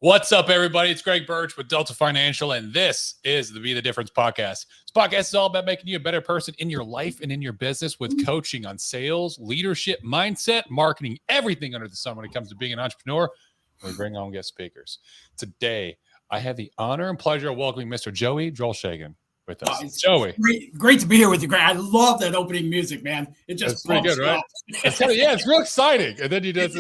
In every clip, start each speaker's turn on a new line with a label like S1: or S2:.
S1: What's up, everybody? It's Greg Birch with Delta Financial, and this is the Be the Difference podcast. This podcast is all about making you a better person in your life and in your business with coaching on sales, leadership, mindset, marketing, everything under the sun when it comes to being an entrepreneur. We bring on guest speakers. Today, I have the honor and pleasure of welcoming Mr. Joey Drolshagen with us.
S2: It's
S1: Joey.
S2: Great to be here with you, Greg. I love that opening music, man. It just
S1: pretty good, right? It's real exciting. And then you just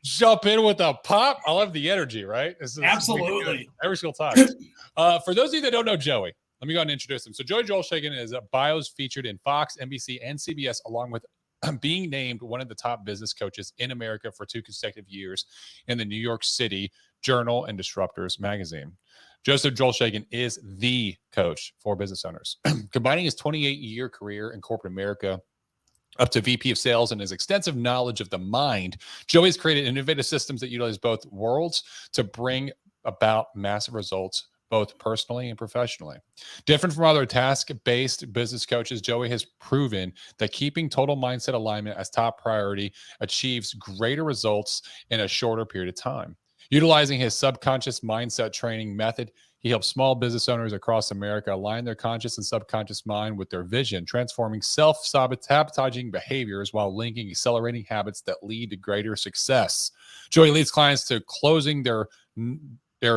S1: jump in with a pop. I love the energy, right?
S2: Absolutely.
S1: Every single time. For those of you that don't know Joey, let me go ahead and introduce him. So Joey Drolshagen is bios featured in Fox, NBC, and CBS, along with being named one of the top business coaches in America for 2 consecutive years in the New York City Journal and Disruptors magazine. Joseph Drolshagen is the coach for business owners. Combining his 28-year career in corporate America up to VP of sales and his extensive knowledge of the mind, Joey has created innovative systems that utilize both worlds to bring about massive results, both personally and professionally. Different from other task-based business coaches, Joey has proven that keeping total mindset alignment as top priority achieves greater results in a shorter period of time. Utilizing his subconscious mindset training method, he helps small business owners across America align their conscious and subconscious mind with their vision, transforming self-sabotaging behaviors while linking accelerating habits that lead to greater success. Joey leads clients to closing their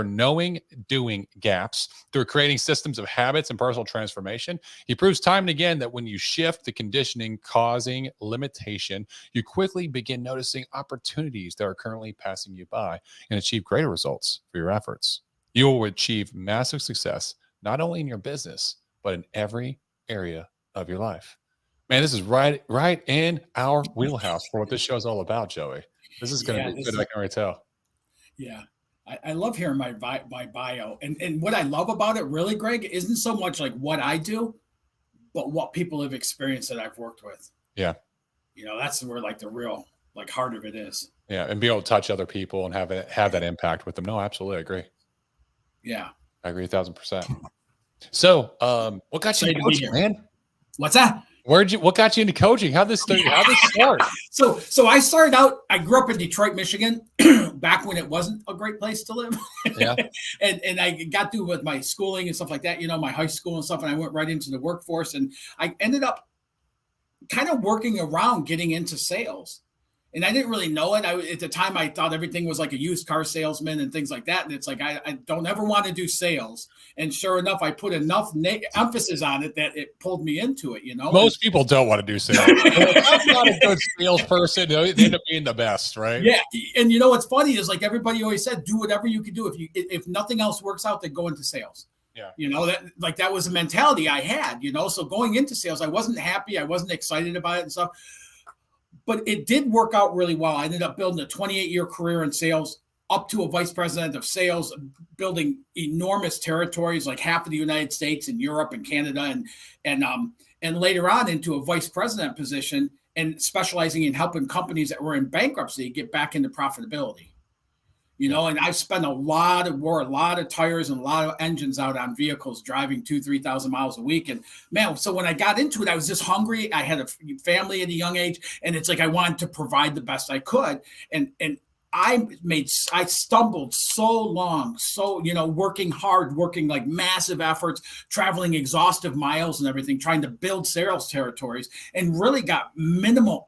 S1: knowing doing gaps through creating systems of habits and personal transformation. He proves time and again that when you shift the conditioning causing limitation, you quickly begin noticing opportunities that are currently passing you by and achieve greater results for your efforts. You will achieve massive success, not only in your business, but in every area of your life. Man, this is right in our wheelhouse for what this show is all about, Joey. This is going to be good. I can already tell.
S2: Yeah. I love hearing my bio. And what I love about it really, Greg, isn't so much like what I do, but what people have experienced that I've worked with.
S1: Yeah.
S2: You know, that's where like the real like heart of it is.
S1: Yeah. And be able to touch other people and have that impact with them. No, absolutely. I agree.
S2: Yeah.
S1: I agree 1,000%. So what got you into coaching, man?
S2: What's that?
S1: What got you into coaching? How'd this start?
S2: So I started out, I grew up in Detroit, Michigan, back when it wasn't a great place to live.
S1: Yeah.
S2: and I got through with my schooling and stuff like that, you know, my high school and stuff. And I went right into the workforce, and I ended up kind of working around getting into sales. And I didn't really know it. At the time, I thought everything was like a used car salesman and things like that. And it's like, I don't ever want to do sales. And sure enough, I put enough emphasis on it that it pulled me into it, you know?
S1: Most people don't want to do sales. I'm not a good salesperson. They end up being the best, right?
S2: Yeah. And you know, what's funny is like everybody always said, do whatever you can do. If nothing else works out, then go into sales.
S1: Yeah.
S2: You know, that was a mentality I had, you know? So going into sales, I wasn't happy. I wasn't excited about it and stuff. But it did work out really well. I ended up building a 28-year career in sales, up to a vice president of sales, building enormous territories, like half of the United States and Europe and Canada, and later on into a vice president position and specializing in helping companies that were in bankruptcy get back into profitability. You know, and I've spent wore a lot of tires and a lot of engines out on vehicles driving 2,000-3,000 miles a week. And man, so when I got into it, I was just hungry. I had a family at a young age, and it's like I wanted to provide the best I could. And I stumbled so long, you know, working hard, working like massive efforts, traveling exhaustive miles and everything, trying to build sales territories, and really got minimal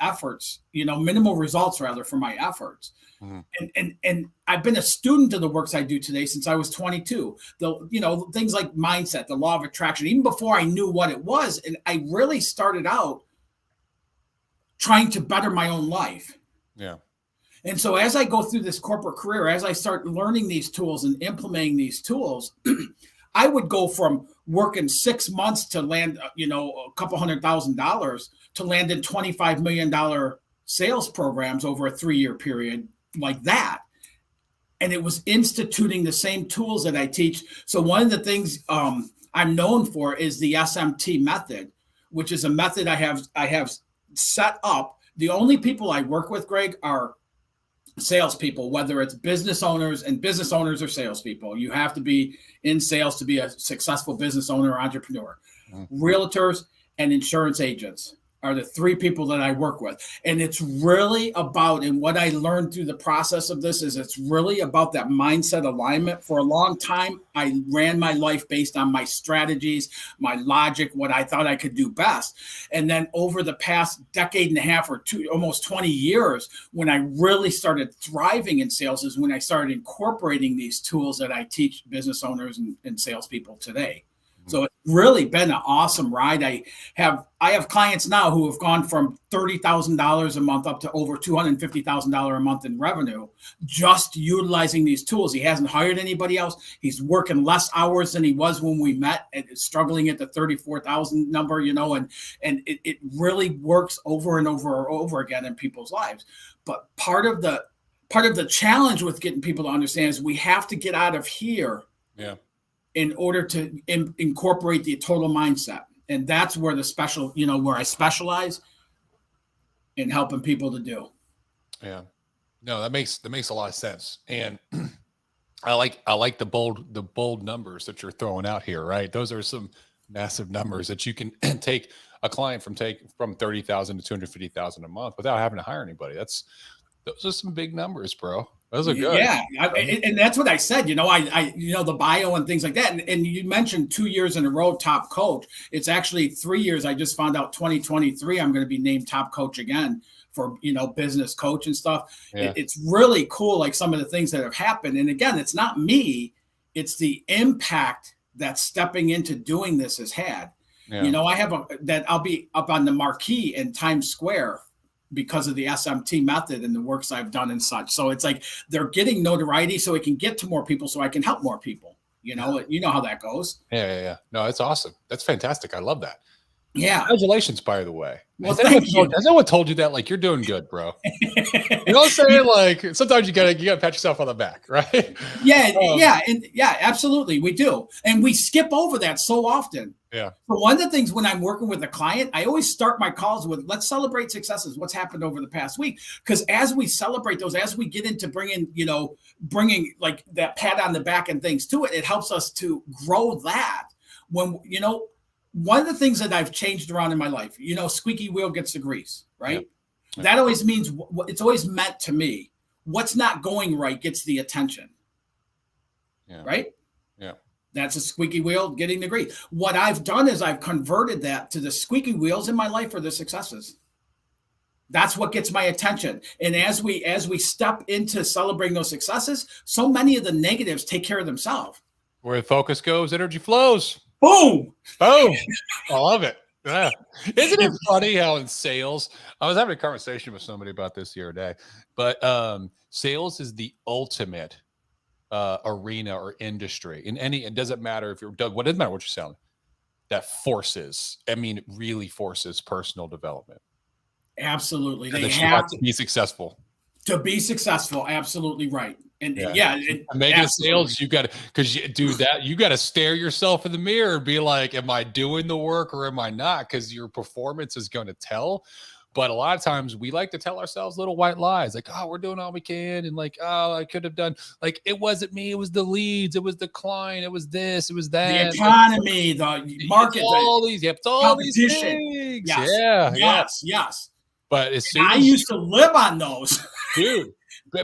S2: results rather for my efforts. Mm-hmm. And I've been a student of the works I do today since I was 22. Things like mindset, the law of attraction, even before I knew what it was. And I really started out trying to better my own life.
S1: Yeah.
S2: And so as I go through this corporate career, as I start learning these tools and implementing these tools, I would go from working 6 months to land, a couple $100,000 to land in $25 million sales programs over a 3-year period like that. And it was instituting the same tools that I teach. So one of the things I'm known for is the SMT method, which is a method I have set up. The only people I work with, Greg, are salespeople, whether it's business owners, and business owners are salespeople. You have to be in sales to be a successful business owner or entrepreneur. Mm-hmm. Realtors and insurance agents. are the 3 people that I work with. And it's really about, and what I learned through the process of this is it's really about that mindset alignment. For a long time, I ran my life based on my strategies, my logic, what I thought I could do best. And then over the past decade and a half or almost 20 years, when I really started thriving in sales is when I started incorporating these tools that I teach business owners and salespeople today. So it's really been an awesome ride. I have clients now who have gone from $30,000 a month up to over $250,000 a month in revenue, just utilizing these tools. He hasn't hired anybody else. He's working less hours than he was when we met, and struggling at the 34,000 number, and it really works over and over and over again in people's lives. But part of the challenge with getting people to understand is we have to get out of here.
S1: Yeah.
S2: In order to incorporate the total mindset. And that's where where I specialize in helping people to do.
S1: Yeah. No, that makes a lot of sense. And I like the bold numbers that you're throwing out here, right? Those are some massive numbers that you can take a client from 30,000 to 250,000 a month without having to hire anybody. Those are some big numbers, bro. Those are good.
S2: Yeah. And that's what I said, I the bio and things like that. And you mentioned 2 years in a row, top coach. It's actually 3 years. I just found out 2023, I'm going to be named top coach again for, business coach and stuff. Yeah. It's really cool. Like some of the things that have happened. And again, it's not me, it's the impact that stepping into doing this has had. Yeah. I have I'll be up on the marquee in Times Square because of the SMT method and the works I've done and such. So it's like they're getting notoriety so it can get to more people so I can help more people. You know how that goes.
S1: Yeah. No, it's awesome. That's fantastic. I love that.
S2: Yeah.
S1: Congratulations, by the way.
S2: Well, thank you.
S1: Has anyone told you that? Like, you're doing good, bro. You know what I'm saying? Like, sometimes you gotta pat yourself on the back, right?
S2: Yeah, absolutely. We do. And we skip over that so often.
S1: Yeah.
S2: But one of the things when I'm working with a client, I always start my calls with, let's celebrate successes. What's happened over the past week? Because as we celebrate those, as we get into bringing like that pat on the back and things to it, it helps us to grow that. When, one of the things that I've changed around in my life, squeaky wheel gets the grease, right? Yeah. That always means, it's always meant to me, what's not going right gets the attention. Yeah. Right?
S1: Yeah.
S2: That's a squeaky wheel getting the grease. What I've done is I've converted that to the squeaky wheels in my life are the successes. That's what gets my attention. And as we step into celebrating those successes, so many of the negatives take care of themselves.
S1: Where the focus goes, energy flows.
S2: Boom.
S1: Boom. I love it. Yeah. Isn't it funny how in sales, I was having a conversation with somebody about this the other day, but sales is the ultimate arena or industry in it doesn't matter if you're Doug, what doesn't matter what you're selling, that really forces personal development.
S2: Absolutely.
S1: They have to be successful.
S2: To be successful, absolutely right. And
S1: making sales, you got to, because you do that, you got to stare yourself in the mirror and be like, am I doing the work or am I not? Because your performance is going to tell. But a lot of times we like to tell ourselves little white lies, like, oh, we're doing all we can. And like, oh, I could have done, like, it wasn't me. It was the leads. It was the client. It was this. It was that.
S2: The economy, the market.
S1: All these things.
S2: Yes.
S1: But
S2: I used to live on those.
S1: Dude.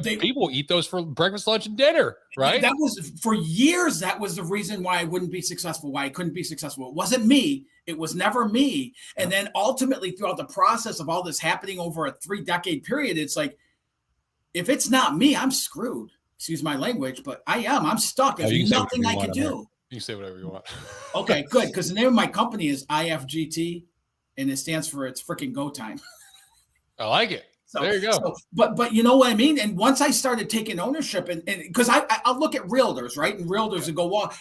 S1: People eat those for breakfast, lunch, and dinner, right?
S2: That was for years. That was the reason why I wouldn't be successful, why I couldn't be successful. It wasn't me. It was never me. And then ultimately throughout the process of all this happening over a 3-decade period, it's like, if it's not me, I'm screwed. Excuse my language, but I'm stuck. There's nothing I can do.
S1: You can say whatever you want.
S2: Okay, good. Because the name of my company is IFGT, and it stands for it's freaking go time.
S1: I like it. So, there you go.
S2: But you know what I mean? And once I started taking ownership, and because I'll look at realtors, right? And realtors and go, well,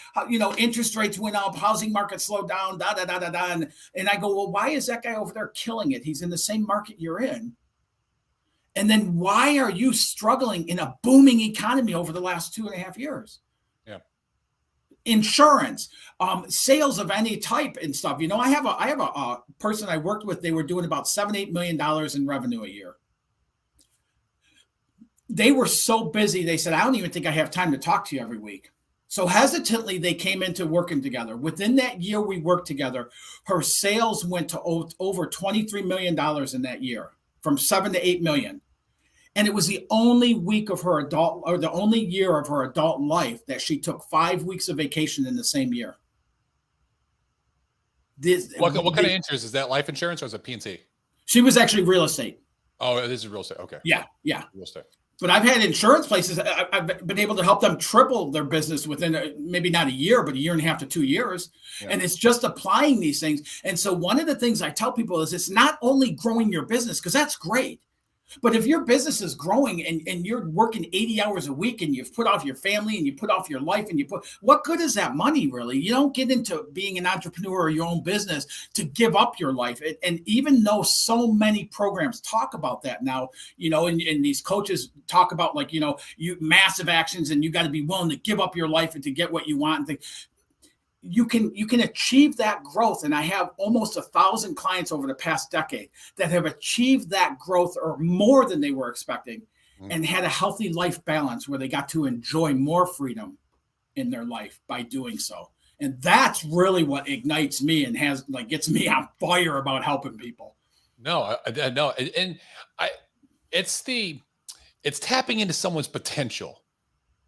S2: interest rates went up, housing market slowed down, and I go, well, why is that guy over there killing it? He's in the same market you're in. And then why are you struggling in a booming economy over the last 2.5 years?
S1: Yeah.
S2: Insurance, sales of any type and stuff. I have a person I worked with. They were doing about $7-8 million in revenue a year. They were so busy. They said, I don't even think I have time to talk to you every week. So hesitantly, they came into working together. Within that year we worked together, her sales went to over $23 million in that year, from 7 to 8 million. And it was the only week of her adult, or the only year of her adult life, that she took 5 weeks of vacation in the same year.
S1: What kind of insurance is that? Life insurance or is it P&C?
S2: She was actually real estate.
S1: Oh, this is real estate. Okay.
S2: Yeah.
S1: Real estate.
S2: But I've had insurance places. I've been able to help them triple their business within maybe not a year, but a year and a half to 2 years. Yeah. And it's just applying these things. And so one of the things I tell people is it's not only growing your business, because that's great. But if your business is growing and you're working 80 hours a week and you've put off your family and you put off your life and what good is that money really? You don't get into being an entrepreneur or your own business to give up your life. And even though so many programs talk about that now, and these coaches talk about you massive actions and you got to be willing to give up your life and to get what you want and things. You can achieve that growth. And I have almost 1,000 clients over the past decade that have achieved that growth or more than they were expecting and had a healthy life balance where they got to enjoy more freedom in their life by doing so. And that's really what ignites me and gets me on fire about helping people.
S1: No, no. And it's tapping into someone's potential,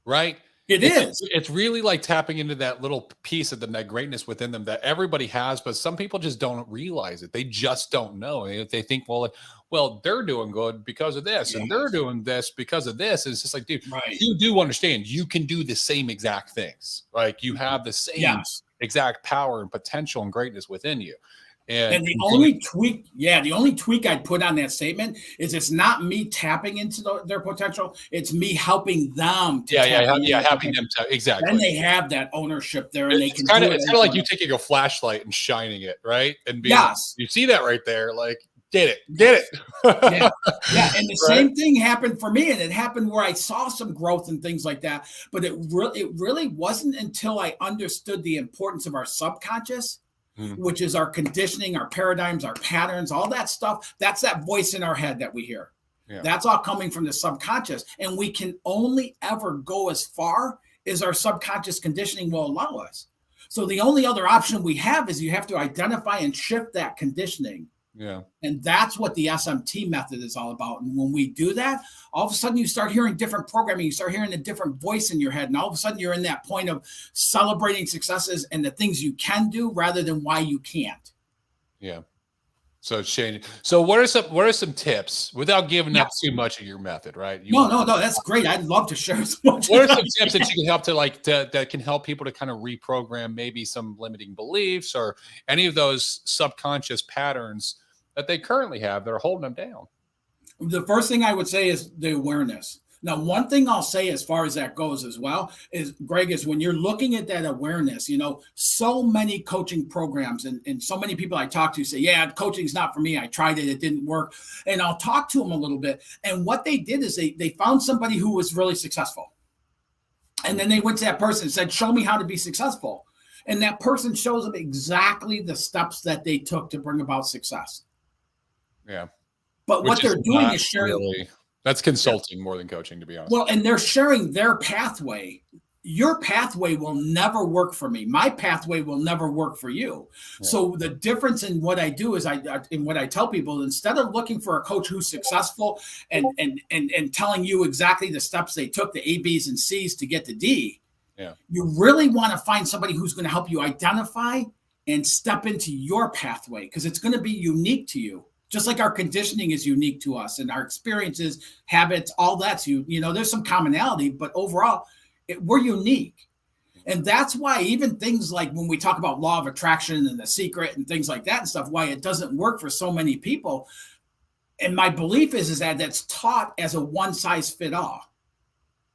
S1: right? It's really like tapping into that little piece of them, that greatness within them that everybody has, but some people just don't realize it. They just don't know. They think, well, they're doing good because of this, and they're doing this because of this. And it's just like, dude, you do understand you can do the same exact things. Like you have the same exact power and potential and greatness within you.
S2: And the only tweak I'd put on that statement is it's not me tapping into their potential. It's me helping them.
S1: Helping them to, exactly.
S2: Then they have that ownership there, and
S1: it's kind of like you taking a flashlight and shining it, right? And you see that right there, like get it.
S2: And the same thing happened for me, and it happened where I saw some growth and things like that. But it really wasn't until I understood the importance of our subconscious, which is our conditioning, our paradigms, our patterns, all that stuff. That's that voice in our head that we hear. Yeah. That's all coming from the subconscious. And we can only ever go as far as our subconscious conditioning will allow us. So the only other option we have is you have to identify and shift that conditioning.
S1: Yeah.
S2: And that's what the SMT method is all about. And when we do that, all of a sudden you start hearing different programming, you start hearing a different voice in your head. And all of a sudden you're in that point of celebrating successes and the things you can do rather than why you can't.
S1: Yeah. So it's changing. So what are some tips without giving up too much of your method, right?
S2: No, that's great. I'd love to share as much.
S1: What are some tips that you can help that can help people to kind of reprogram maybe some limiting beliefs or any of those subconscious patterns that they currently have that are holding them down?
S2: The first thing I would say is the awareness. Now, one thing I'll say as far as that goes as well is, Greg, is when you're looking at that awareness, so many coaching programs and so many people I talk to say, yeah, coaching's not for me. I tried it. It didn't work. And I'll talk to them a little bit. And what they did is they found somebody who was really successful. And then they went to that person and said, show me how to be successful. And that person shows them exactly the steps that they took to bring about success.
S1: Yeah.
S2: But what they're doing is sharing.
S1: That's consulting more than coaching, to be honest.
S2: Well, and they're sharing their pathway. Your pathway will never work for me. My pathway will never work for you. Yeah. So the difference in what I do is in what I tell people, instead of looking for a coach who's successful and telling you exactly the steps they took, the A, B's, and C's to get to D, you really want to find somebody who's going to help you identify and step into your pathway, because it's going to be unique to you. Just like our conditioning is unique to us and our experiences, habits, all that's there's some commonality, but overall we're unique. And that's why even things like when we talk about law of attraction and The Secret and things like that and stuff, why it doesn't work for so many people. And my belief is that that's taught as a one size fit all.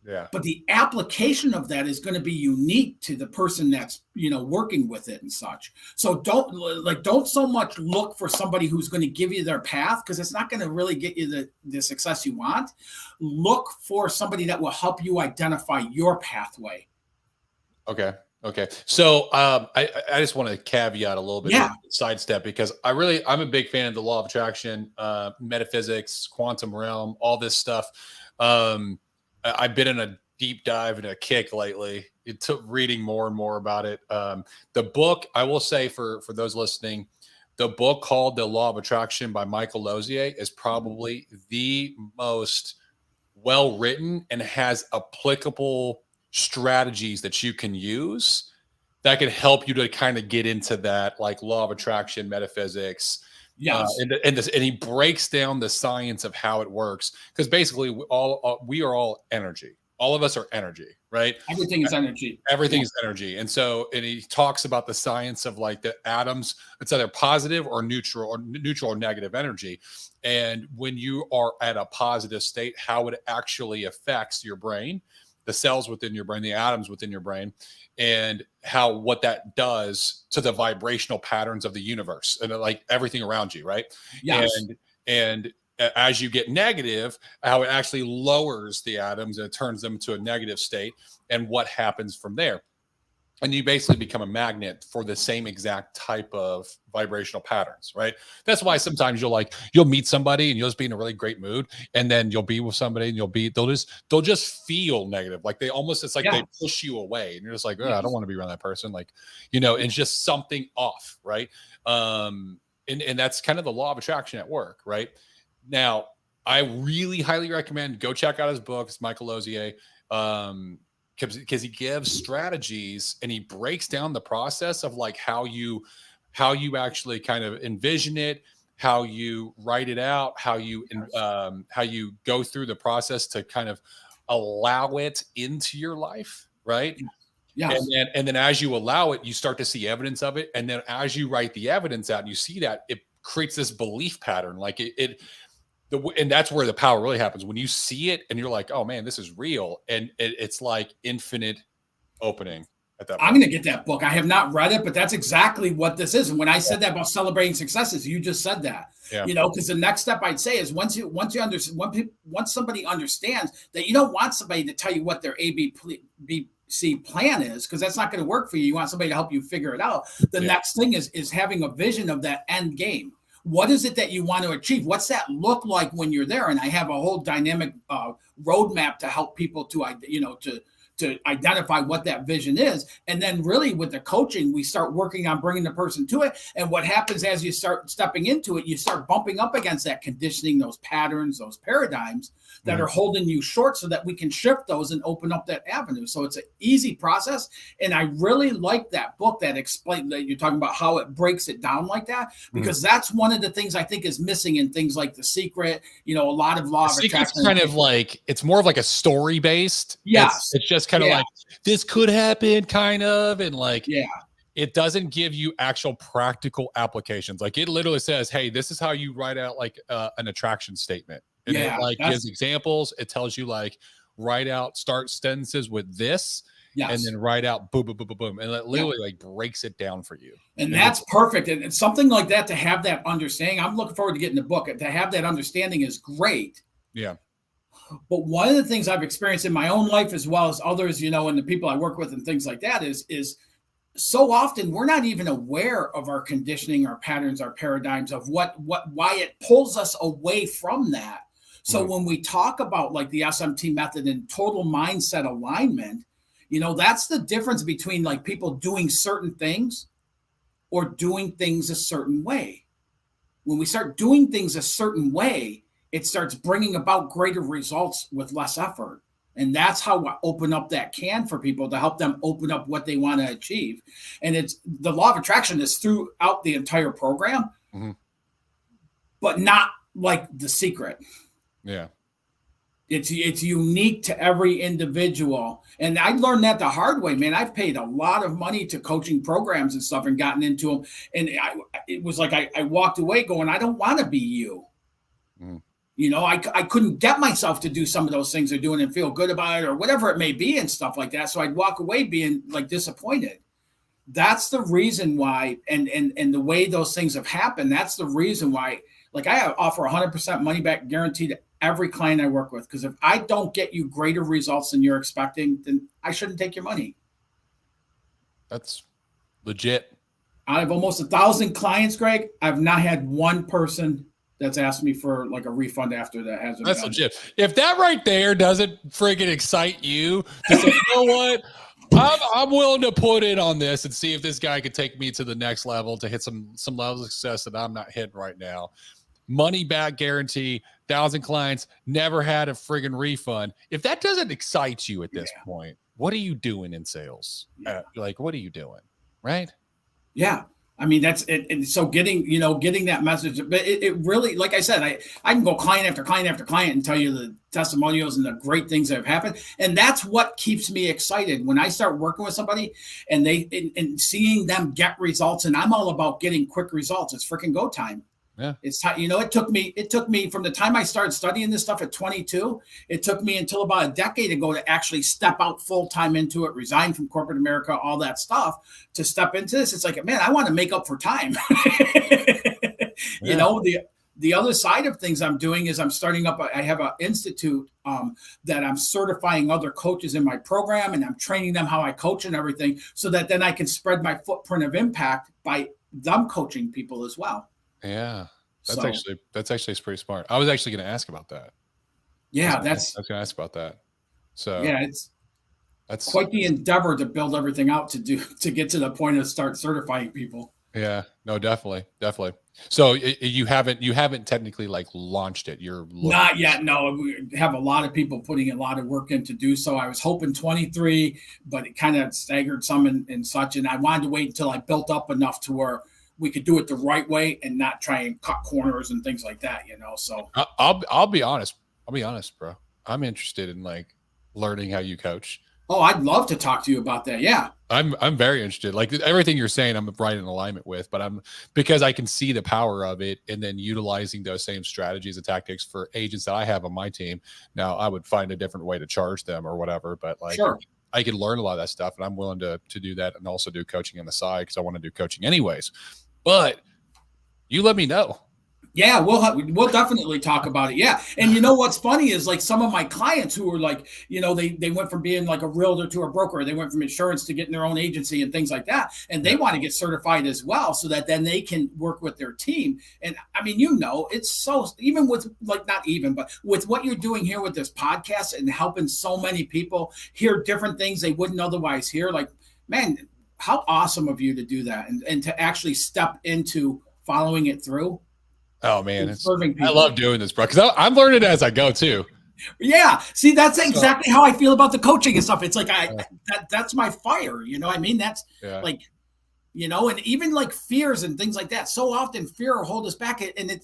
S1: Yeah.
S2: But the application of that is going to be unique to the person that's, working with it and such. So don't so much look for somebody who's going to give you their path, because it's not going to really get you the success you want. Look for somebody that will help you identify your pathway.
S1: Okay. So I just want to caveat a little bit, sidestep, because I'm a big fan of the law of attraction, metaphysics, quantum realm, all this stuff. I've been in a deep dive and a kick lately it took reading more and more about it. The book, I will say for those listening, the book called The Law of Attraction by Michael Lozier is probably the most well written and has applicable strategies that you can use that can help you to kind of get into that, like law of attraction, metaphysics.
S2: Yes.
S1: And he breaks down the science of how it works, because basically we are all energy. All of us are energy, right?
S2: Everything is energy.
S1: Everything is energy. And so, and he talks about the science of like the atoms, it's either positive or neutral or negative energy. And when you are at a positive state, how it actually affects your brain, the cells within your brain, the atoms within your brain, and what that does to the vibrational patterns of the universe and like everything around you, right?
S2: Yes.
S1: And as you get negative, how it actually lowers the atoms and it turns them to a negative state, and what happens from there. And you basically become a magnet for the same exact type of vibrational patterns, right? That's why sometimes you'll meet somebody and you'll just be in a really great mood, and then you'll be with somebody and they'll just feel negative. Like it's like they push you away, and you're just like, oh, I don't want to be around that person. Like, it's just something off, right? And that's kind of the law of attraction at work, right? Now, I really highly recommend go check out his book. It's Michael Lozier. Because he gives strategies and he breaks down the process of like how you actually kind of envision it, how you write it out, how you go through the process to kind of allow it into your life, right?
S2: Yes.
S1: And then as you allow it, you start to see evidence of it, and then as you write the evidence out and you see that, it creates this belief pattern, like and that's where the power really happens, when you see it and you're like, oh man, this is real. And it's like infinite opening at that point.
S2: I'm going to get that book. I have not read it, but that's exactly what this is. And when I said that about celebrating successes, you just said that, because the next step I'd say is once somebody understands that you don't want somebody to tell you what their ABC plan is, because that's not going to work for you. You want somebody to help you figure it out. The next thing is having a vision of that end game. What is it that you want to achieve? What's that look like when you're there? And I have a whole dynamic roadmap to help people to identify what that vision is. And then really with the coaching, we start working on bringing the person to it. And what happens as you start stepping into it, you start bumping up against that conditioning, those patterns, those paradigms that are holding you short, so that we can shift those and open up that avenue. So it's an easy process. And I really like that book that explained that you're talking about how it breaks it down like that, because that's one of the things I think is missing in things like The Secret, a lot of law of attraction.
S1: Kind of like, it's more of like a story based.
S2: Yes.
S1: It's just kind of like, this could happen kind of. And like, it doesn't give you actual practical applications. Like it literally says, hey, this is how you write out like an attraction statement. And it like gives examples. It tells you like start sentences with this, and then write out boom, boom, boom, boom, boom. And it literally like breaks it down for you.
S2: And that's perfect. And it's something like that, to have that understanding. I'm looking forward to getting the book. To have that understanding is great.
S1: Yeah.
S2: But one of the things I've experienced in my own life, as well as others, and the people I work with and things like that, is so often we're not even aware of our conditioning, our patterns, our paradigms, of why it pulls us away from that. So when we talk about like the SMT method and total mindset alignment, that's the difference between like people doing certain things or doing things a certain way. When we start doing things a certain way, it starts bringing about greater results with less effort. And that's how I open up that can for people, to help them open up what they want to achieve. And it's the law of attraction is throughout the entire program, but not like The Secret.
S1: Yeah.
S2: It's unique to every individual. And I learned that the hard way, man. I've paid a lot of money to coaching programs and stuff and gotten into them. And it was like I walked away going, I don't want to be you. I couldn't get myself to do some of those things they're doing and feel good about it or whatever it may be and stuff like that. So I'd walk away being like disappointed. That's the reason why, and the way those things have happened, that's the reason why, like I offer 100% money back guarantee to every client I work with. Because if I don't get you greater results than you're expecting, then I shouldn't take your money.
S1: That's legit.
S2: Out of almost 1,000 clients, Greg, I've not had one person that's asked me for like a refund after that.
S1: That's legit. If that right there doesn't friggin' excite you to say, you know what? I'm willing to put in on this and see if this guy could take me to the next level to hit some levels of success that I'm not hitting right now. Money back guarantee, 1,000 clients, never had a friggin' refund. If that doesn't excite you at this point, what are you doing in sales? Like, what are you doing? Right?
S2: Yeah. I mean, that's it. And so getting that message, but it really, like I said, I can go client after client after client and tell you the testimonials and the great things that have happened. And that's what keeps me excited when I start working with somebody and and seeing them get results. And I'm all about getting quick results. It's freaking go time.
S1: Yeah.
S2: It's time. It took me from the time I started studying this stuff at 22, it took me until about a decade ago to actually step out full time into it, resign from corporate America, all that stuff to step into this. It's like, man, I want to make up for time. The other side of things I'm doing is I'm starting up. I have an institute that I'm certifying other coaches in my program, and I'm training them how I coach and everything, so that then I can spread my footprint of impact by them coaching people as well.
S1: Yeah, that's actually pretty smart. I was actually going to ask about that.
S2: Yeah,
S1: I was going to ask about that. So
S2: yeah, that's quite the endeavor to build everything out to get to the point of start certifying people.
S1: Yeah, no, definitely. So you haven't technically like launched it. You're
S2: not yet. No, we have a lot of people putting a lot of work in to do so. I was hoping 23, but it kind of staggered some and such. And I wanted to wait until I built up enough to where we could do it the right way and not try and cut corners and things like that, So
S1: I'll be honest. I'll be honest, bro. I'm interested in like learning how you coach.
S2: Oh, I'd love to talk to you about that. Yeah.
S1: I'm very interested. Like everything you're saying, I'm right in alignment with, but because I can see the power of it and then utilizing those same strategies and tactics for agents that I have on my team. Now I would find a different way to charge them or whatever, but like
S2: sure.
S1: I could learn a lot of that stuff, and I'm willing to do that and also do coaching on the side because I want to do coaching anyways. But you let me know.
S2: Yeah, we'll definitely talk about it. Yeah. And what's funny is like some of my clients who were like, they went from being like a realtor to a broker. They went from insurance to getting their own agency and things like that. And they want to get certified as well so that then they can work with their team. And I mean, it's so, even with like, not even, but with what you're doing here with this podcast and helping so many people hear different things they wouldn't otherwise hear. Like, man, how awesome of you to do that and to actually step into following it through.
S1: Oh man, I love doing this, bro. Because I'm learning as I go too.
S2: Yeah, see, that's exactly how I feel about the coaching and stuff. It's like that's my fire. You know what I mean? That's like, and even like fears and things like that. So often fear will hold us back, and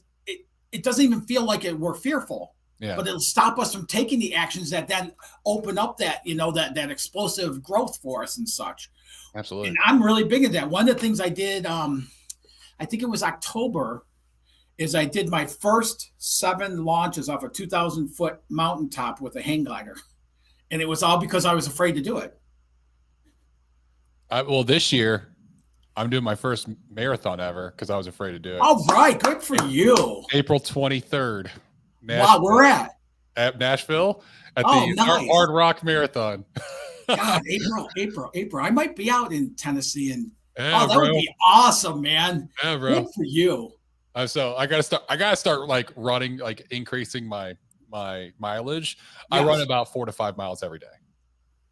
S2: it doesn't even feel like we're fearful. Yeah. But it'll stop us from taking the actions that then open up that that explosive growth for us and such.
S1: Absolutely.
S2: And I'm really big at that. One of the things I did, I think it was October, is I did my first 7 launches off a 2,000-foot mountaintop with a hang glider. And it was all because I was afraid to do it.
S1: Well, this year, I'm doing my first marathon ever because I was afraid to do it.
S2: All right. Good for you.
S1: April 23rd.
S2: Wow, where at?
S1: At Nashville at the nice. Hard Rock Marathon.
S2: God, April. I might be out in Tennessee. And that would be awesome, man.
S1: Yeah, bro.
S2: Good for you.
S1: So I gotta start like running, like increasing my mileage. Yes. I run about 4 to 5 miles every day.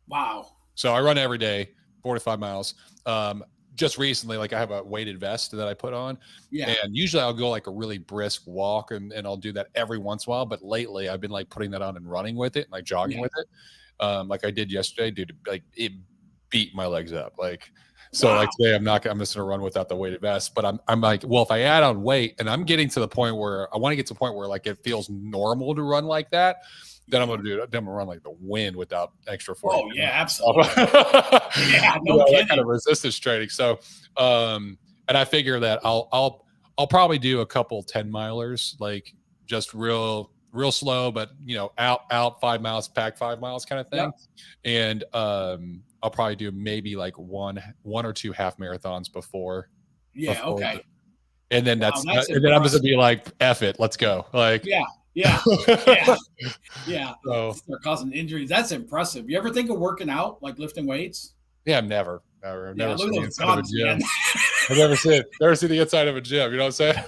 S2: Wow.
S1: So I run every day, 4 to 5 miles. Just recently, like I have a weighted vest that I put on. Yeah. And usually I'll go like a really brisk walk and I'll do that every once in a while. But lately I've been like putting that on and running with it, like jogging with it. Like I did yesterday, dude, like it beat my legs up. Like, so like today I'm just going to run without the weighted vest, but I'm like, well, if I add on weight and I'm getting to the point where I want to get to the point where like it feels normal to run like that, then I'm going to run like the wind without extra force.
S2: Oh yeah, absolutely. Yeah, no kidding.
S1: That kind of resistance training. So, and I figure that I'll probably do a couple 10 milers, like just real slow, but out 5 miles, pack 5 miles kind of thing. Yep. And, I'll probably do maybe like one or two half marathons before.
S2: Yeah. Okay.
S1: And then and then I'm just gonna be like, F it, let's go. Like,
S2: yeah. So they're causing injuries. That's impressive. You ever think of working out, like lifting weights?
S1: Yeah, I've never seen the inside of a gym. I've never seen the inside of a gym. You know what I'm saying?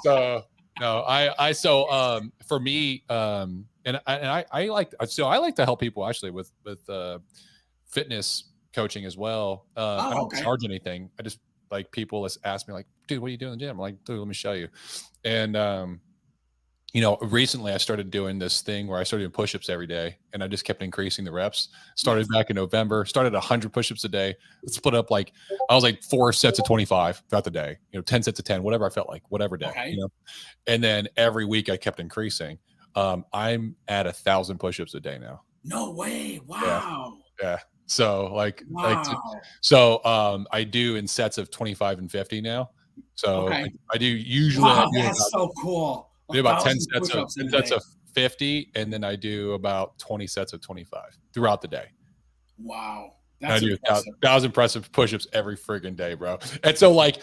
S1: So no, for me, and I like, so I like to help people actually with fitness coaching as well. I
S2: Oh,
S1: don't
S2: okay.
S1: charge anything. I just, like, people ask me like, dude, what are you doing in the gym? I'm like, dude, let me show you. And recently I started doing this thing where I started doing push-ups every day, and I just kept increasing the reps. Started
S2: Yes.
S1: back in November, started 100 push-ups a day. Split up, like, I was like 4 sets of 25 throughout the day, 10 sets of 10, whatever I felt like, whatever day,
S2: Okay.
S1: and then every week I kept increasing. I'm at 1,000 push-ups a day now.
S2: No way.
S1: Yeah.
S2: Wow.
S1: Yeah. So
S2: Wow.
S1: I do in sets of 25 and 50 now. So
S2: Okay.
S1: I do usually I
S2: Wow,
S1: do
S2: that's
S1: about
S2: so cool. A
S1: do about 10
S2: thousand
S1: sets of
S2: push-ups in a day.
S1: 50, and then I do about 20 sets of 25 throughout the day.
S2: Wow.
S1: And I
S2: That's
S1: do
S2: impressive.
S1: 1,000 impressive push-ups every friggin' day, bro. And so, like,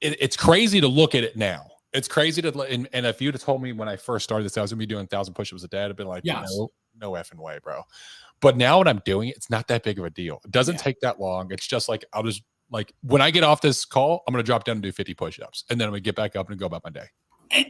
S1: it's crazy to look at it now. It's crazy to, and if you'd have told me when I first started this, I was gonna be doing 1,000 push-ups a day, I'd have been like,
S2: Yes.
S1: no effing way, bro. But now when I'm doing it, it's not that big of a deal. It doesn't
S2: Yeah.
S1: take that long. It's just like, I'll just, like, when I get off this call, I'm gonna drop down and do 50 push-ups, and then I'm gonna get back up and go about my day.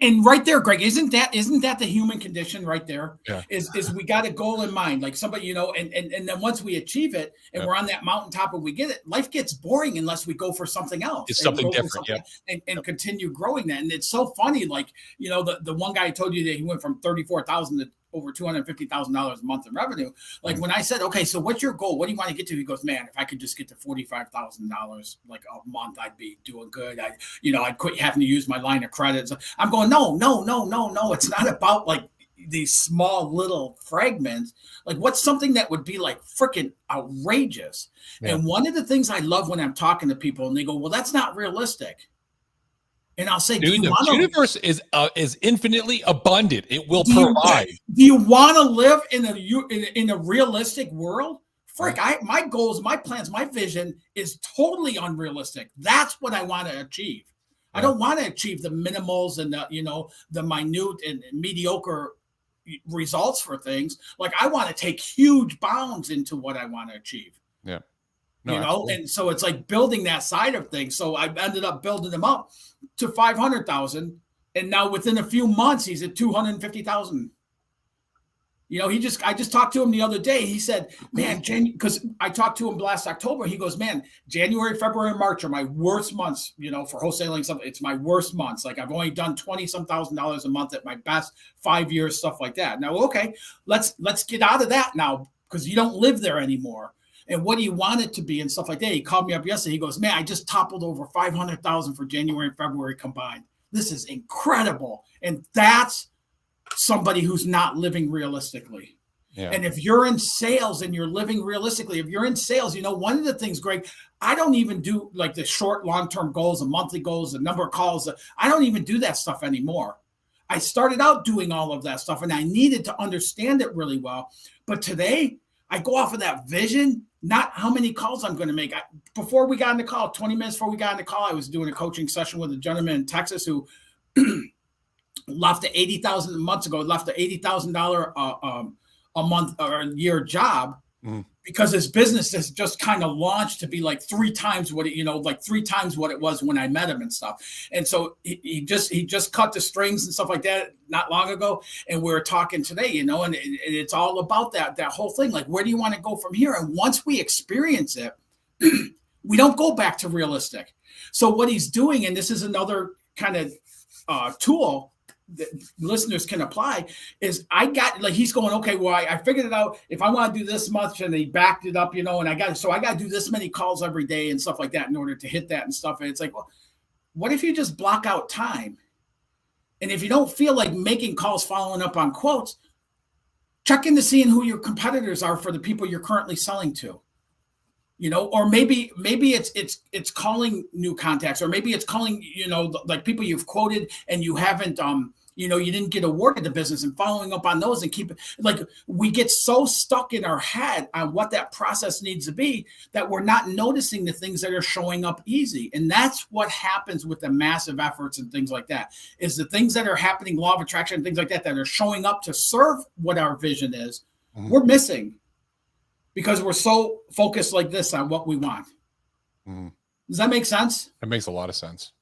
S2: And right there, Greg, isn't that the human condition right there?
S1: Yeah.
S2: Is we got a goal in mind, like somebody, and then once we achieve it and we're on that mountaintop and we get it, life gets boring unless we go for something else.
S1: It's
S2: and
S1: something
S2: go for
S1: different.
S2: something and continue growing that. And it's so funny, like, the one guy told you that he went from 34,000 to over $250,000 a month in revenue. Like, when I said, okay, so what's your goal? What do you want to get to? He goes, man, if I could just get to $45,000 like a month, I'd be doing good. I'd quit having to use my line of credit. So I'm going, no. It's not about like these small little fragments. Like, what's something that would be like freaking outrageous? Yeah. And one of the things I love when I'm talking to people and they go, well, that's not realistic. And I'll say,
S1: dude, the universe is infinitely abundant. It will provide.
S2: Do you want to live in a realistic world? Frick, my goals, my plans, my vision is totally unrealistic. That's what I want to achieve. I don't want to achieve the minimals and the minute and mediocre results for things. Like, I want to take huge bounds into what I want to achieve.
S1: Yeah.
S2: And so it's like building that side of things. So I ended up building them up to 500,000, and now within a few months he's at 250,000. I just talked to him the other day. He said, man, because I talked to him last October. He goes, man, January, February, and March are my worst months, for wholesaling stuff. It's my worst months. Like, I've only done $20-some thousand a month at my best, 5 years, stuff like that. Now, okay, let's get out of that now, because you don't live there anymore. And what do you want it to be and stuff like that? He called me up yesterday. He goes, man, I just toppled over 500,000 for January and February combined. This is incredible. And that's somebody who's not living realistically. Yeah. And if you're in sales and you're living realistically, if you're in sales, one of the things, Greg, I don't even do like the short, long-term goals, the monthly goals, the number of calls. I don't even do that stuff anymore. I started out doing all of that stuff and I needed to understand it really well. But today I go off of that vision, not how many calls I'm going to make. Before we got on the call, 20 minutes before we got on the call, I was doing a coaching session with a gentleman in Texas who left the $80,000 months ago, left the $80,000 a month or a year job because his business has just kind of launched to be like 3 times what it, 3 times what it was when I met him and stuff. And so he just cut the strings and stuff like that not long ago. And we're talking today, and it's all about that whole thing. Like, where do you want to go from here? And once we experience it, we don't go back to realistic. So what he's doing, and this is another kind of tool that listeners can apply, is he's going, okay, well, I figured it out. If I want to do this much, and he backed it up, and I got to do this many calls every day and stuff like that in order to hit that and stuff. And it's like, well, what if you just block out time? And if you don't feel like making calls, following up on quotes, check into seeing who your competitors are for the people you're currently selling to. Or maybe it's calling new contacts, or maybe it's calling, like people you've quoted and you haven't, you didn't get awarded the business, and following up on those and keep it. Like, we get so stuck in our head on what that process needs to be that we're not noticing the things that are showing up easy. And that's what happens with the massive efforts and things like that, is the things that are happening, law of attraction and things like that are showing up to serve what our vision is. We're missing. Because we're so focused like this on what we want. Does that make sense?
S1: It makes a lot of sense.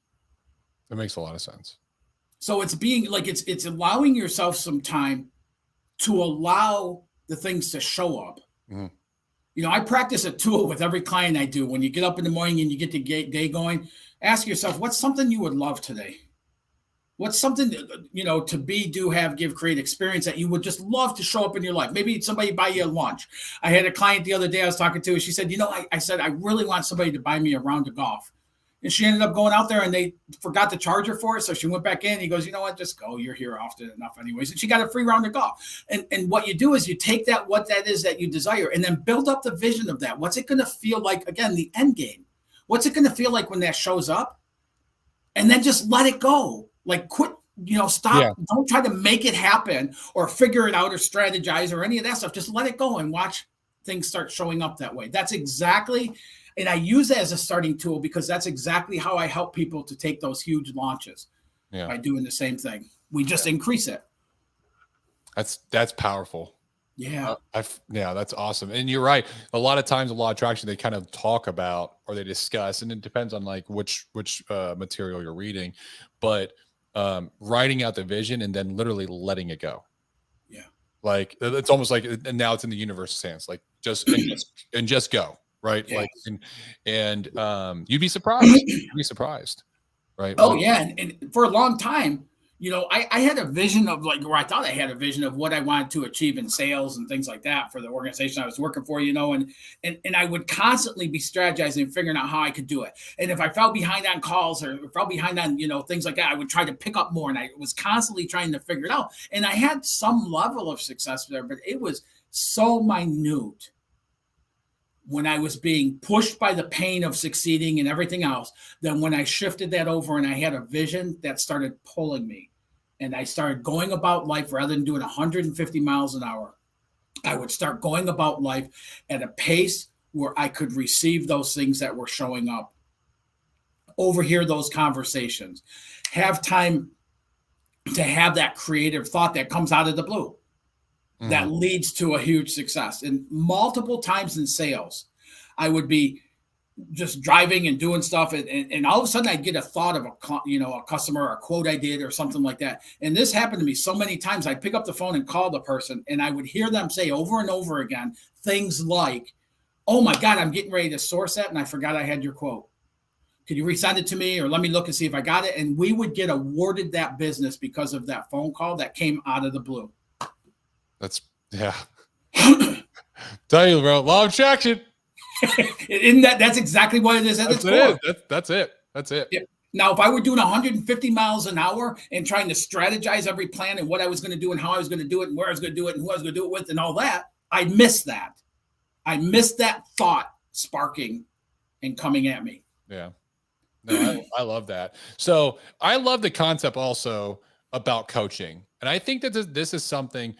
S1: It makes a lot of sense.
S2: So it's being like, it's allowing yourself some time to allow the things to show up.
S1: Mhm.
S2: You know, I practice a tool with every client I do. When you get up in the morning and you get the day going, ask yourself, what's something you would love today? What's something, you know, to be, do, have, give, create, experience that you would just love to show up in your life? Maybe somebody buy you a lunch. I had a client the other day I was talking to, and she said, you know, I said, I really want somebody to buy me a round of golf. And she ended up going out there and they forgot to charge her for it. So she went back in. He goes, you know what, just go. You're here often enough anyways. And she got a free round of golf. And what you do is you take that, what that is that you desire, and then build up the vision of that. What's it going to feel like? Again, the end game. What's it going to feel like when that shows up? And then just let it go. Like quit, you know, stop. Yeah. Don't try to make it happen or figure it out or strategize or any of that stuff. Just let it go and watch things start showing up that way. That's exactly. And I use it as a starting tool because that's exactly how I help people to take those huge launches by doing the same thing. We just increase it.
S1: That's powerful.
S2: Yeah.
S1: That's awesome. And you're right. A lot of times, a law of attraction, they kind of talk about or they discuss, and it depends on like which material you're reading, but writing out the vision and then literally letting it go.
S2: Yeah.
S1: Like it's almost like, and now it's in the universe's hands, like just go. Right. Yeah. Like, and you'd be surprised. Right.
S2: Oh, yeah. And for a long time, you know, I had a vision of like, where I thought I had a vision of what I wanted to achieve in sales and things like that for the organization I was working for, you know, and I would constantly be strategizing and figuring out how I could do it. And if I fell behind on calls or fell behind on, you know, things like that, I would try to pick up more. And I was constantly trying to figure it out. And I had some level of success there, but it was so minute. When I was being pushed by the pain of succeeding and everything else, then when I shifted that over and I had a vision that started pulling me and I started going about life rather than doing 150 miles an hour, I would start going about life at a pace where I could receive those things that were showing up, overhear those conversations, have time to have that creative thought that comes out of the blue. That leads to a huge success. And multiple times in sales, I would be just driving and doing stuff. And all of a sudden I'd get a thought of a customer or a quote I did or something like that. And this happened to me so many times. I'd pick up the phone and call the person and I would hear them say over and over again, things like, oh my God, I'm getting ready to source that. And I forgot I had your quote. Could you resend it to me or let me look and see if I got it? And we would get awarded that business because of that phone call that came out of the blue.
S1: That's tell you, bro. Law of attraction.
S2: Isn't that's exactly what it is at its core.
S1: That's it.
S2: Yeah. Now, if I were doing 150 miles an hour and trying to strategize every plan and what I was going to do and how I was going to do it and where I was going to do it and who I was going to do it with and all that, I missed that. I missed that thought sparking and coming at me.
S1: Yeah. No, I love that. So I love the concept also about coaching. And I think that this is something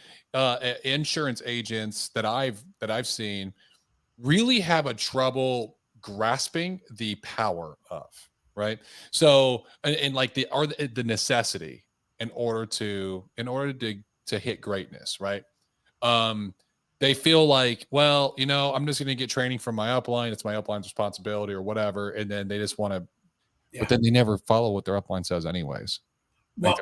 S1: insurance agents that I've seen really have a trouble grasping the power of, right? So, and like the necessity in order to hit greatness, right? They feel like, well, you know, I'm just going to get training from my upline. It's my upline's responsibility or whatever. And then they just want to, but then they never follow what their upline says anyways.
S2: Well,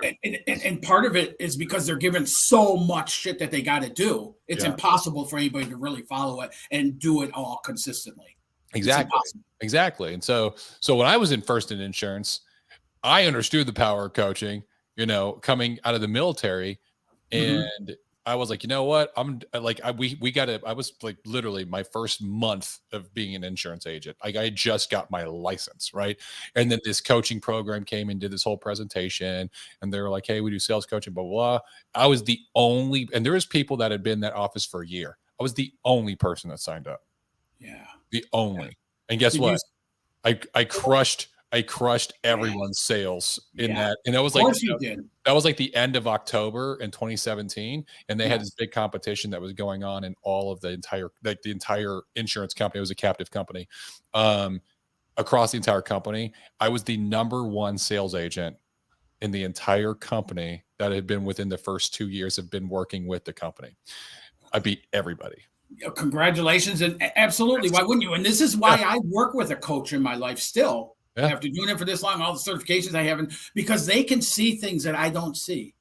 S2: and part of it is because they're given so much shit that they got to do. It's impossible for anybody to really follow it and do it all consistently.
S1: Exactly. And so when I was first in insurance, I understood the power of coaching, you know, coming out of the military. And I was like, you know what? I'm like, I was like literally my first month of being an insurance agent. Like I just got my license. Right. And then this coaching program came and did this whole presentation and they were like, hey, we do sales coaching, blah, blah, blah. I was the only, and there was people that had been in that office for a year. I was the only person that signed up.
S2: Yeah.
S1: The only. Yeah. And guess what? I crushed everyone's sales in that. And that was like, that was like the end of October in 2017. And they had this big competition that was going on in all of the entire insurance company. It was a captive company across the entire company. I was the #1 sales agent in the entire company that had been within the first 2 years of been working with the company. I beat everybody.
S2: Congratulations. And absolutely. Why wouldn't you? And this is why I work with a coach in my life still. After doing it for this long, all the certifications I have, because they can see things that I don't see.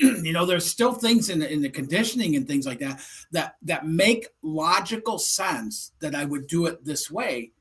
S2: You know, there's still things in the conditioning and things like that make logical sense that I would do it this way.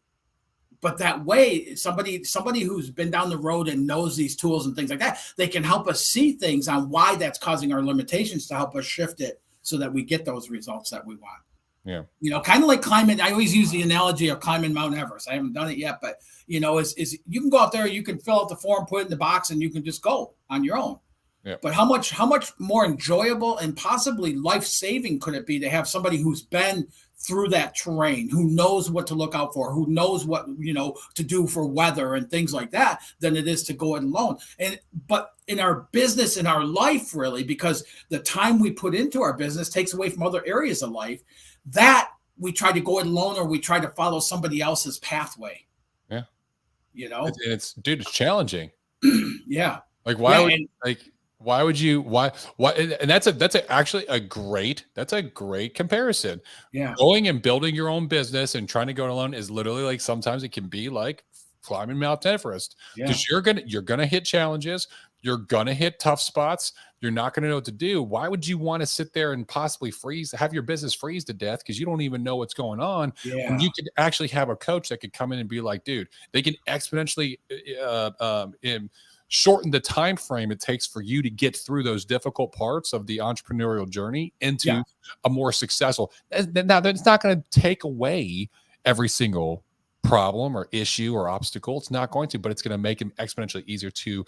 S2: But that way, somebody who's been down the road and knows these tools and things like that, they can help us see things on why that's causing our limitations to help us shift it so that we get those results that we want.
S1: Yeah.
S2: You know, kind of like climbing. I always use the analogy of climbing Mount Everest. I haven't done it yet, but you know, is you can go out there, you can fill out the form, put it in the box, and you can just go on your own.
S1: Yeah.
S2: But how much more enjoyable and possibly life-saving could it be to have somebody who's been through that terrain, who knows what to look out for, who knows what, you know, to do for weather and things like that, than it is to go it alone. But in our business, in our life, really, because the time we put into our business takes away from other areas of life, that we try to go it alone, or we try to follow somebody else's pathway.
S1: Yeah.
S2: You know,
S1: it's dude, it's challenging.
S2: Yeah.
S1: Like why would you and that's actually a great comparison.
S2: Yeah.
S1: Going and building your own business and trying to go it alone is literally like, sometimes it can be like climbing Mount Everest, because you're gonna hit challenges, you're gonna hit tough spots, you're not gonna know what to do. Why would you want to sit there and possibly have your business freeze to death because you don't even know what's going on? When you could actually have a coach that could come in and be like, dude, they can exponentially shorten the time frame it takes for you to get through those difficult parts of the entrepreneurial journey into a more successful. Now, that's not going to take away every single problem or issue or obstacle. It's not going to, but it's going to make it exponentially easier to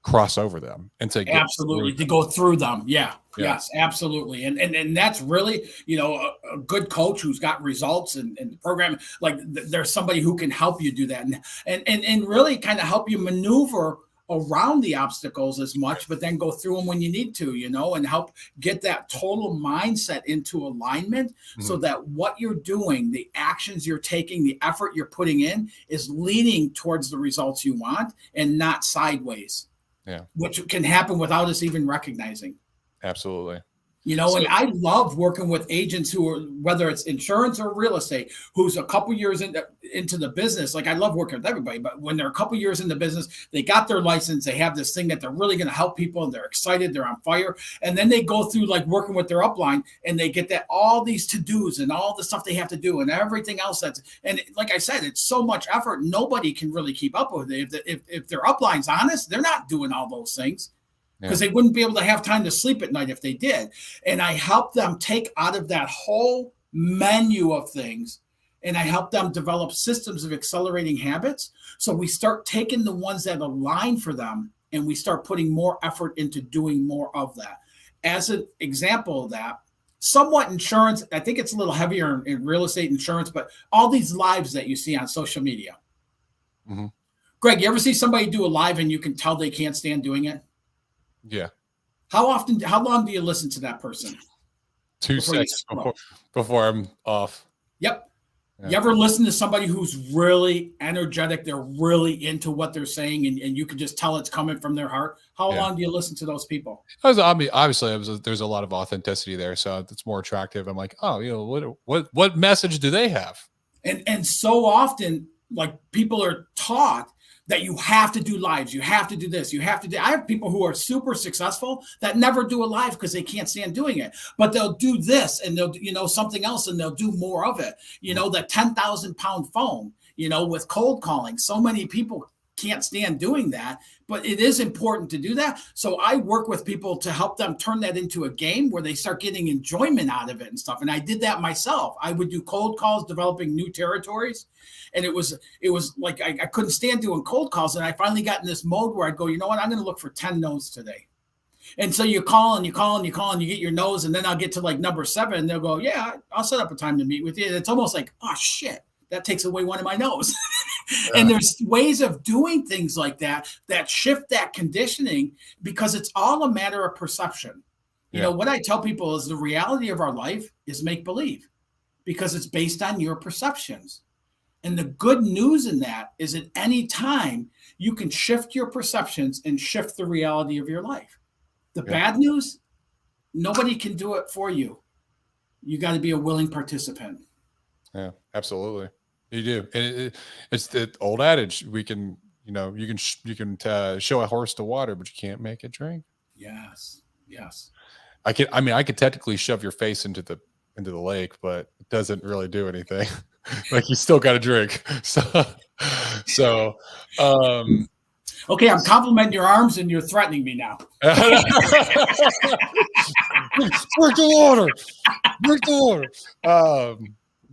S1: cross over them and to get
S2: to go through them. Yes, absolutely. And that's really, you know, a good coach who's got results and the program, like there's somebody who can help you do that and really kind of help you maneuver around the obstacles as much, but then go through them when you need to, you know, and help get that total mindset into alignment so that what you're doing, the actions you're taking, the effort you're putting in is leaning towards the results you want and not sideways.
S1: Yeah.
S2: Which can happen without us even recognizing.
S1: Absolutely.
S2: You know, and I love working with agents who are, whether it's insurance or real estate, who's a couple years into the business. Like I love working with everybody, but when they're a couple years in the business, they got their license, they have this thing that they're really going to help people and they're excited, they're on fire. And then they go through like working with their upline and they get that all these to-dos and all the stuff they have to do and everything else and like I said, it's so much effort. Nobody can really keep up with it. If their upline's honest, they're not doing all those things. Because they wouldn't be able to have time to sleep at night if they did. And I help them take out of that whole menu of things, and I help them develop systems of accelerating habits. So we start taking the ones that align for them, and we start putting more effort into doing more of that. As an example of that, somewhat insurance, I think it's a little heavier in real estate insurance, but all these lives that you see on social media. Greg, you ever see somebody do a live and you can tell they can't stand doing it?
S1: Yeah.
S2: How long do you listen to that person?
S1: 2 seconds before I'm off.
S2: Yep. Yeah. You ever listen to somebody who's really energetic? They're really into what they're saying, and you can just tell it's coming from their heart. How long do you listen to those people?
S1: Obviously, there's a lot of authenticity there, so it's more attractive. I'm like, oh, you know, what message do they have?
S2: And so often, like people are taught that you have to do lives, you have to do this, you have to do. I have people who are super successful that never do a live because they can't stand doing it, but they'll do this and they'll, you know, something else and they'll do more of it. You know, the 10,000-pound phone, you know, with cold calling. So many people can't stand doing that, but it is important to do that. So I work with people to help them turn that into a game where they start getting enjoyment out of it and stuff. And I did that myself. I would do cold calls, developing new territories. And it was like, I couldn't stand doing cold calls. And I finally got in this mode where I'd go, you know what, I'm going to look for 10 no's today. And so you call and you call and you call and you get your no's. And then I'll get to like number 7 and they'll go, yeah, I'll set up a time to meet with you. And it's almost like, oh shit, that takes away one of my no's. And there's ways of doing things like that shift that conditioning, because it's all a matter of perception. You know, what I tell people is the reality of our life is make believe, because it's based on your perceptions. And the good news in that is at any time you can shift your perceptions and shift the reality of your life. The bad news, nobody can do it for you. You got to be a willing participant.
S1: Yeah, absolutely. You do. And it's the old adage, you can show a horse to water, but you can't make it drink.
S2: Yes. Yes.
S1: I could technically shove your face into the lake, but it doesn't really do anything. Like, you still got to drink. So, um,
S2: Okay, I'm complimenting your arms and you're threatening me now.
S1: drink the water. Drink the water.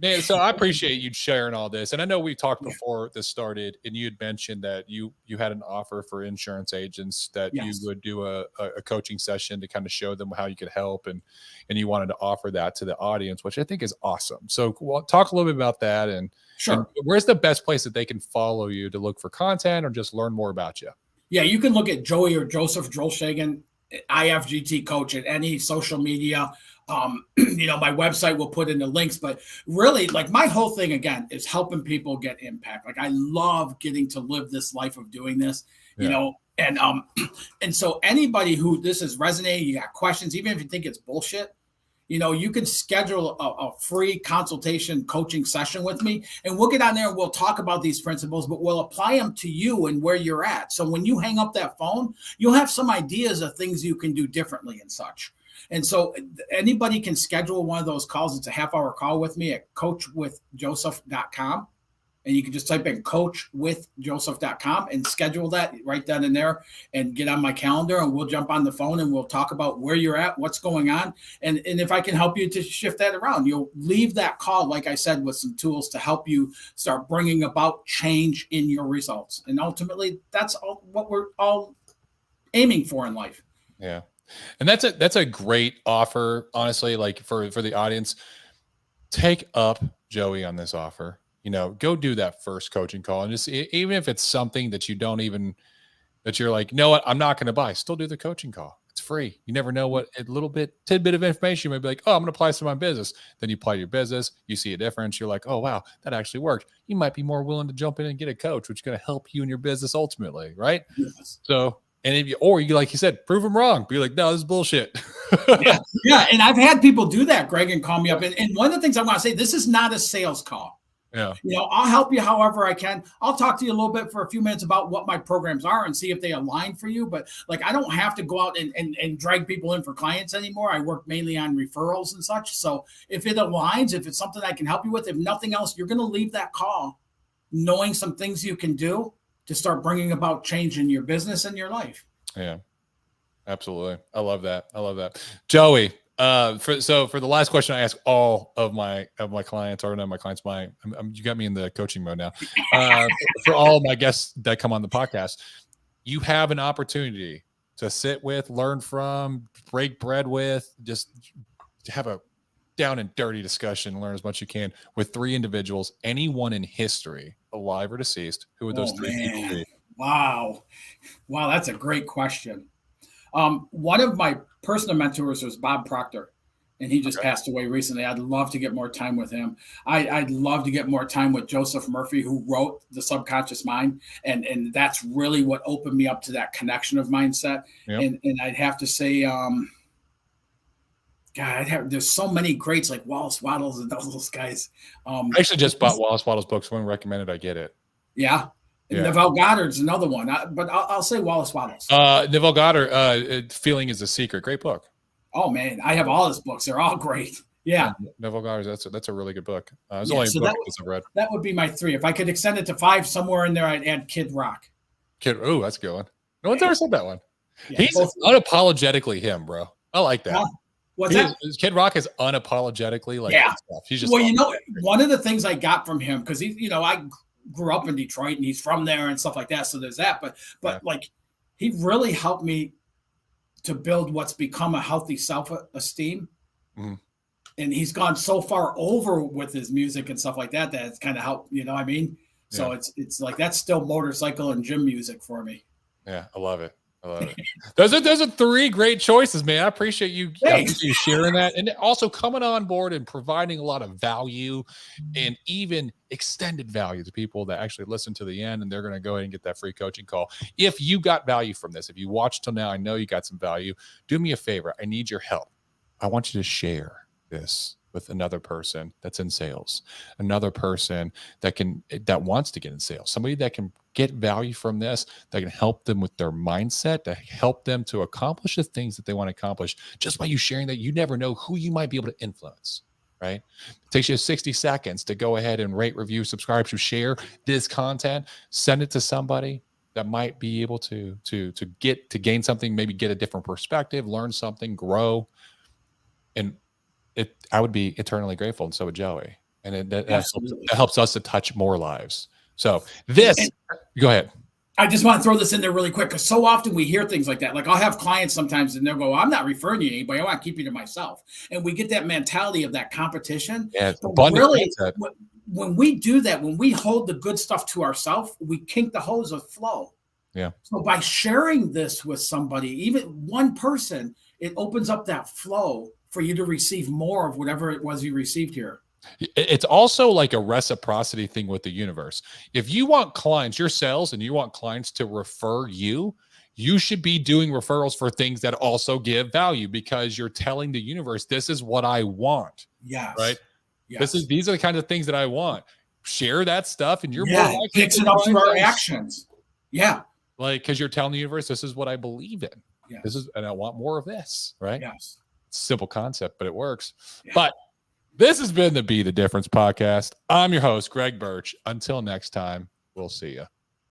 S1: Man, so I appreciate you sharing all this. And I know we talked before this started, and you had mentioned that you had an offer for insurance agents that you would do a coaching session to kind of show them how you could help, and you wanted to offer that to the audience, which I think is awesome. So talk a little bit about that, and where's the best place that they can follow you to look for content or just learn more about you?
S2: Yeah, you can look at Joey or Joseph Drolshagen, IFGT coach, at any social media. My website will put in the links, but really, like, my whole thing again is helping people get impact. Like, I love getting to live this life of doing this, and so anybody who this is resonating, you got questions, even if you think it's bullshit, you can schedule a free consultation coaching session with me, and we'll get on there and we'll talk about these principles, but we'll apply them to you and where you're at. So when you hang up that phone, you'll have some ideas of things you can do differently and such. And so anybody can schedule one of those calls. It's a half-hour call with me at coachwithjoseph.com. And you can just type in coachwithjoseph.com and schedule that right then and there and get on my calendar, and we'll jump on the phone and we'll talk about where you're at, what's going on. And if I can help you to shift that around, you'll leave that call, like I said, with some tools to help you start bringing about change in your results. And ultimately, that's what we're all aiming for in life.
S1: Yeah. And that's a great offer, honestly, like for the audience. Take up Joey on this offer. Go do that first coaching call, and just, even if it's something that you don't even, that you're like, what, I'm not going to buy, still do the coaching call. It's free. You never know what a little tidbit of information you might be like, oh, I'm going to apply this to my business. Then you apply to your business, you see a difference. You're like, oh, wow, that actually worked. You might be more willing to jump in and get a coach, which is going to help you in your business ultimately. Right.
S2: Yes.
S1: So, and if you, or you, like you said, prove them wrong. Be like, no, this is bullshit.
S2: Yeah. And I've had people do that, Greg, and call me up. And one of the things I want to say, this is not a sales call.
S1: Yeah.
S2: I'll help you however I can. I'll talk to you a little bit for a few minutes about what my programs are and see if they align for you. But like, I don't have to go out and drag people in for clients anymore. I work mainly on referrals and such. So if it aligns, if it's something I can help you with, if nothing else, you're going to leave that call knowing some things you can do to start bringing about change in your business and your life.
S1: Yeah, absolutely. I love that. Joey, for the last question I ask all of my clients, or not my clients, you got me in the coaching mode now. For all of my guests that come on the podcast, you have an opportunity to sit with, learn from, break bread with, just have a down and dirty discussion, learn as much as you can with 3 individuals, anyone in history, alive or deceased. Who would those 3 people be?
S2: Wow, that's a great question. One of my personal mentors was Bob Proctor, and he just passed away recently. I'd love to get more time with him. I'd love to get more time with Joseph Murphy, who wrote The Subconscious Mind, and that's really what opened me up to that connection of mindset. Yep. And I'd have to say, there's so many greats like Wallace Wattles and all those guys. I
S1: actually just bought Wallace Wattles' books. When recommended, I get it.
S2: Yeah. Neville Goddard's another one, but I'll say Wallace Wattles.
S1: Neville Goddard, Feeling is a Secret. Great book.
S2: Oh, man. I have all his books. They're all great. Yeah.
S1: Neville Goddard, that's a really good book. It's only a book I've read.
S2: That would be my 3. If I could extend it to 5 somewhere in there, I'd add Kid Rock.
S1: Oh, that's a good one. No one's ever said that one. Yeah, he's unapologetically him, bro. I like that.
S2: What's that?
S1: Kid Rock is unapologetically like stuff. He's just
S2: one of the things I got from him, because I grew up in Detroit and he's from there and stuff like that. So there's that, but like, he really helped me to build what's become a healthy self-esteem. Mm-hmm. And he's gone so far over with his music and stuff like that, that it's kind of helped, you know what I mean? So it's like, that's still motorcycle and gym music for me.
S1: Yeah. I love it. Those are 3 great choices, man. I appreciate you sharing that, and also coming on board and providing a lot of value and even extended value to people that actually listen to the end, and they're going to go ahead and get that free coaching call. If you got value from this, if you watched till now, I know you got some value. Do me a favor. I need your help. I want you to share this with another person that's in sales, another person that wants to get in sales, somebody that can get value from this, that can help them with their mindset, to help them to accomplish the things that they want to accomplish. Just by you sharing that, you never know who you might be able to influence, right? It takes you 60 seconds to go ahead and rate, review, subscribe, to share this content, send it to somebody that might be able to gain something, maybe get a different perspective, learn something, grow. And I would be eternally grateful, and so would Joey. And that helps us to touch more lives. So go ahead.
S2: I just want to throw this in there really quick, because so often we hear things like that. Like, I'll have clients sometimes and they'll go, I'm not referring you to anybody. I want to keep you to myself. And we get that mentality of that competition.
S1: Yeah,
S2: but really, when we do that, when we hold the good stuff to ourselves, we kink the hose of flow.
S1: Yeah.
S2: So by sharing this with somebody, even one person, it opens up that flow for you to receive more of whatever it was you received here.
S1: It's also like a reciprocity thing with the universe. If you want clients, your sales, and you want clients to refer you, you should be doing referrals for things that also give value, because you're telling the universe, this is what I want.
S2: Yes.
S1: Right.
S2: Yes.
S1: These are the kinds of things that I want. Share that stuff, and you're
S2: more likely picks it up through our actions. Yeah.
S1: Like, because you're telling the universe, this is what I believe in.
S2: Yes.
S1: And I want more of this. Right.
S2: Yes.
S1: Simple concept, but it works. Yeah. But this has been the Be the Difference podcast. I'm your host, Greg Birch. Until next time, we'll see you.